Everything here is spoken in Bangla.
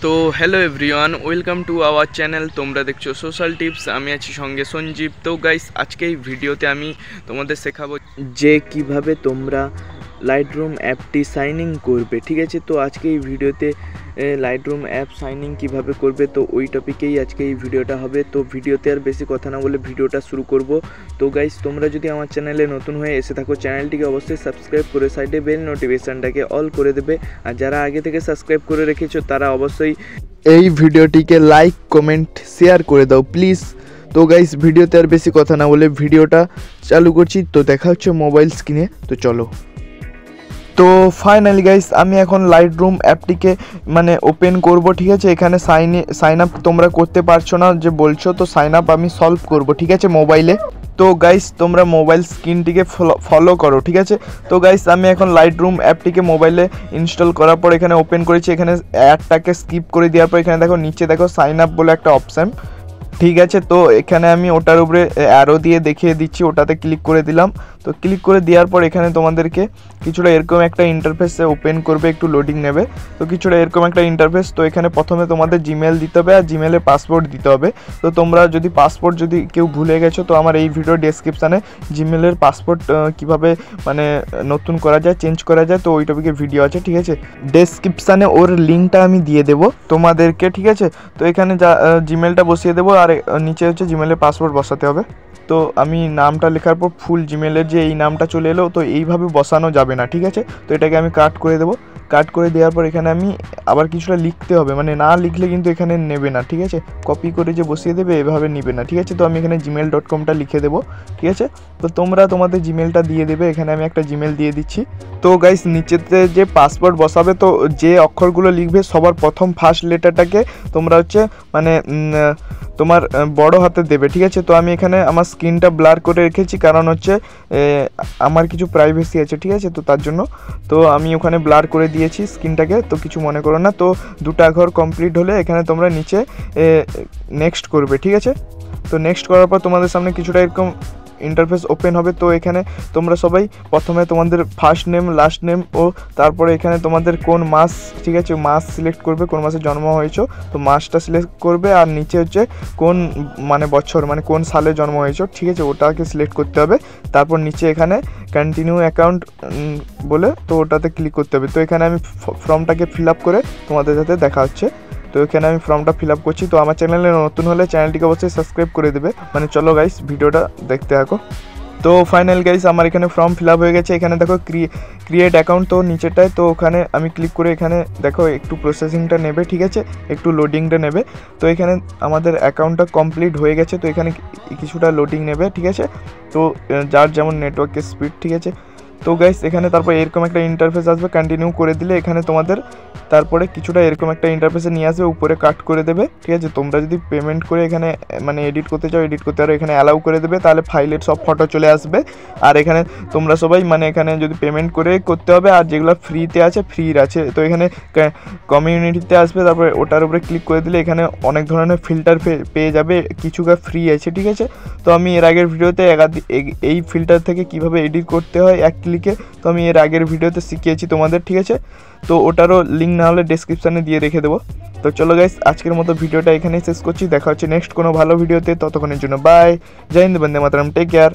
তো hello everyone, welcome to our channel. তোমরা দেখছো সোশ্যাল টিপস। আমি আছি সঙ্গে সঞ্জীব। তো গাইস, আজকে এই ভিডিওতে আমি তোমাদের শেখাবো যে কিভাবে তোমরা লাইটরুম অ্যাপটি সাইন ইন করবে। ঠিক আছে, তো আজকে এই ভিডিওতে লাইটরুম অ্যাপ সাইন ইন কীভাবে করবে, তো ওই টপিকেই আজকে এই ভিডিওটা হবে। তো ভিডিওতে আর বেশি কথা না বলে ভিডিওটা শুরু করব। তো গাইস, তোমরা যদি আমার চ্যানেলে নতুন হয়ে এসে থাকো, চ্যানেলটিকে অবশ্যই সাবস্ক্রাইব করে সাইডে বেল নোটিফিকেশানটাকে অল করে দেবে। আর যারা আগে থেকে সাবস্ক্রাইব করে রেখেছো তারা অবশ্যই এই ভিডিওটিকে লাইক কমেন্ট শেয়ার করে দাও প্লিজ। তো গাইস, ভিডিওতে আর বেশি কথা না বলে ভিডিওটা চালু করছি। তো দেখা হচ্ছে মোবাইল স্ক্রিনে। তো চলো। তো ফাইনালি গাইস, আমি এখন লাইটরুম অ্যাপটিকে ওপেন করব। ঠিক আছে, এখানে সাইন আপ তোমরা করতে পারছো না যে বলছো, তো সাইন আপ আমি সলভ করব। ঠিক আছে, মোবাইলে। তো গাইস, তোমরা মোবাইল স্ক্রিনটিকে ফলো করো। ঠিক আছে, তো গাইস, আমি এখন লাইটরুম অ্যাপটিকে মোবাইলে ইনস্টল করার পর এখানে ওপেন করেছি। এখানে অ্যাডটাকে স্কিপ করে দেওয়ার পর এখানে দেখো নিচে দেখো সাইন আপ বলে একটা অপশান। ঠিক আছে, তো এখানে আমি ওটার উপরে অ্যারো দিয়ে দেখিয়ে দিচ্ছি, ওটাতে ক্লিক করে দিলাম। তো ক্লিক করে দেওয়ার পর এখানে তোমাদেরকে কিছুটা এরকম একটা ইন্টারফেসে ওপেন করবে, একটু লোডিং নেবে। তো কিছুটা এরকম একটা ইন্টারফেস। তো এখানে প্রথমে তোমাদের জিমেল দিতে হবে আর জিমেলের পাসওয়ার্ড দিতে হবে। তো তোমরা যদি পাসওয়ার্ড যদি কেউ ভুলে গেছো, তো আমার এই ভিডিও ডেসক্রিপশানে জিমেলের পাসওয়ার্ড কীভাবে নতুন করা যায়, চেঞ্জ করা যায়, তো ওই টপিকে ভিডিও আছে। ঠিক আছে, ডেসক্রিপশানে ওর লিঙ্কটা আমি দিয়ে দেবো তোমাদেরকে। ঠিক আছে, তো এখানে যা জিমেলটা বসিয়ে দেবো আর নিচে হচ্ছে জিমেলের পাসওয়ার্ড বসাতে হবে। তো আমি নামটা লেখার পর ফুল জিমেলের যে এই নামটা চলে এলো, তো এইভাবে বসানো যাবে না। ঠিক আছে, তো এটাকে আমি কাট করে দেবো। কাট করে দেওয়ার পর এখানে আমি আবার কিছুটা লিখতে হবে, না লিখলে কিন্তু এখানে নেবে না। ঠিক আছে, কপি করে যে বসিয়ে দেবে এভাবে নেবে না। ঠিক আছে, তো আমি এখানে gmail.com লিখে দেবো। ঠিক আছে, তো তোমরা তোমাদের জিমেলটা দিয়ে দেবে। এখানে আমি একটা জিমেল দিয়ে দিচ্ছি। তো গাইস, নিচেতে যে পাসওয়ার্ড বসাবে, তো যে অক্ষরগুলো লিখবে সবার প্রথম ফার্স্ট লেটারটাকে তোমরা হচ্ছে তোমার বড় হাতে দেবে। ঠিক আছে, তো আমি এখানে আমার স্ক্রিনটা ব্লার করে রেখেছি, কারণ হচ্ছে আমার কিছু প্রাইভেসি আছে। ঠিক আছে, তো তার জন্য তো আমি ওখানে ব্লার করে দিয়েছি স্ক্রিনটাকে, তো কিছু মনে করো না। তো দুটো ঘর কমপ্লিট হলে এখানে তোমরা নিচে নেক্সট করবে। ঠিক আছে, তো নেক্সট করার পর তোমাদের সামনে কিছুটা এরকম ইন্টারফেস ওপেন হবে। তো এখানে তোমরা সবাই প্রথমে তোমাদের ফার্স্ট নেম, লাস্ট নেম ও তারপরে এখানে তোমাদের কোন মাস, ঠিক আছে, মাস সিলেক্ট করবে, কোন মাসে জন্ম হয়েছো, তো মাসটা সিলেক্ট করবে। আর নিচে হচ্ছে কোন বছর, কোন সালে জন্ম হয়েছো। ঠিক আছে, ওটাকে সিলেক্ট করতে হবে। তারপর নিচে এখানে কন্টিনিউ অ্যাকাউন্ট বলে, তো ওটাতে ক্লিক করতে হবে। তো এখানে আমি ফর্মটাকে ফিল আপ করে তোমাদের সাথে দেখা হচ্ছে। তো এখানে আমি ফর্মটা ফিল আপ করছি। তো আমার চ্যানেলে নতুন হলে চ্যানেলটিকে অবশ্যই সাবস্ক্রাইব করে দেবে। চলো গাইস, ভিডিওটা দেখতে থাকো। তো ফাইনাল গাইস, আমার এখানে ফর্ম ফিল আপ হয়ে গেছে। এখানে দেখো ক্রিয়েট অ্যাকাউন্ট, তো নিচেটায়। তো ওখানে আমি ক্লিক করে এখানে দেখো একটু প্রসেসিংটা নেবে। ঠিক আছে, একটু লোডিংটা নেবে। তো এখানে আমাদের অ্যাকাউন্টটা কমপ্লিট হয়ে গেছে। তো এখানে কিছুটা লোডিং নেবে। ঠিক আছে, তো যার যেমন নেটওয়ার্কের স্পিড। ঠিক আছে, তো গাইস, এখানে তারপর এরকম একটা ইন্টারফেস আসবে। কন্টিনিউ করে দিলে এখানে তোমাদের তারপরে কিছুটা এরকম একটা ইন্টারফেসে নিয়ে আসবে, উপরে কাট করে দেবে। ঠিক আছে, তোমরা যদি পেমেন্ট করে এখানে এডিট করতে চাও, এডিট করতে পারো। এখানে অ্যালাউ করে দেবে, তাহলে ফাইলের সব ফটো চলে আসবে। আর এখানে তোমরা সবাই এখানে যদি পেমেন্ট করে করতে হবে, আর যেগুলো ফ্রিতে আছে ফ্রির আছে। তো এখানে কমিউনিটিতে আসবে, তারপরে ওটার উপরে ক্লিক করে দিলে এখানে অনেক ধরনের ফিল্টার পেয়ে যাবে, কিছু ফ্রি আছে। ঠিক আছে, তো আমি এর আগের ভিডিওতে এই ফিল্টার থেকে কিভাবে এডিট করতে হয় এক ক্লিকে, তো আমি এর আগের ভিডিওতে শিখিয়েছি তোমাদের। ঠিক আছে, তো ওটারও লিঙ্ক না হলে ডেসক্রিপশানে দিয়ে রেখে দেবো। তো চলো গাইস, আজকের মতো ভিডিওটা এখানেই শেষ করছি। দেখা হচ্ছে নেক্সট কোনো ভালো ভিডিওতে। ততক্ষণের জন্য bye. Jai Hind, Vande Mataram, take care.